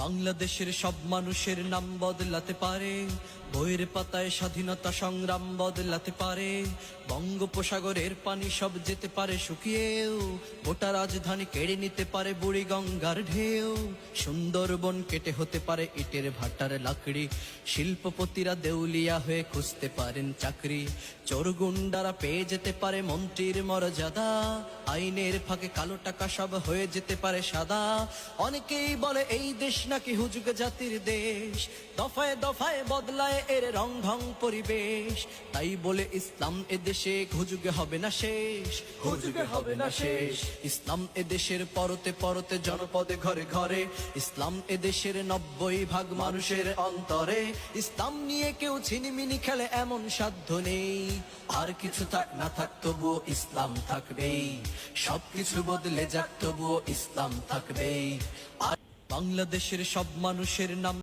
বাংলাদেশের সব মানুষের নাম বদলাতে পারে, বইয়ের পাতায় স্বাধীনতা সংগ্রাম বদলাতে পারে। বঙ্গোপসাগরের পানি সব যেতে পারে শুকিয়েও, গোটা রাজধানী কেড়ে নিতে পারে বুড়ি গঙ্গার ঢেউ। সুন্দরবন কেটে হতে পারে ইটের ভাটার লাকড়ি, শিল্পপতিরা দেউলিয়া হয়ে খুঁজতে পারেন চাকরি। চোর গুন্ডারা পেয়ে যেতে পারে মন্ত্রীর মর্যাদা, আইনের ফাঁকে কালো টাকা সব হয়ে যেতে পারে সাদা। অনেকেই বলে এই দেশ নাকি হুজুগ জাতির দেশ, দফায় দফায় বদলায় এর রং ঢং পরিবেশ। তাই বলে ইসলাম এদেশে হুজুগে হবে না শেষ, হুজুগে হবে না শেষ। ইসলাম এদেশের পরতে পরতে জনপদে ঘরে ঘরে, ইসলাম এদেশের 90% মানুষের অন্তরে। ইসলাম নিয়ে কেউ ছিনিমিনি খেলে এমন সাধ্য নেই, আর কিছু থাক না থাক তবুও ইসলাম থাকবেই। সবকিছু বদলে যাক তবুও ইসলাম থাকবেই। আর বাংলাদেশের সব মানুষের নাম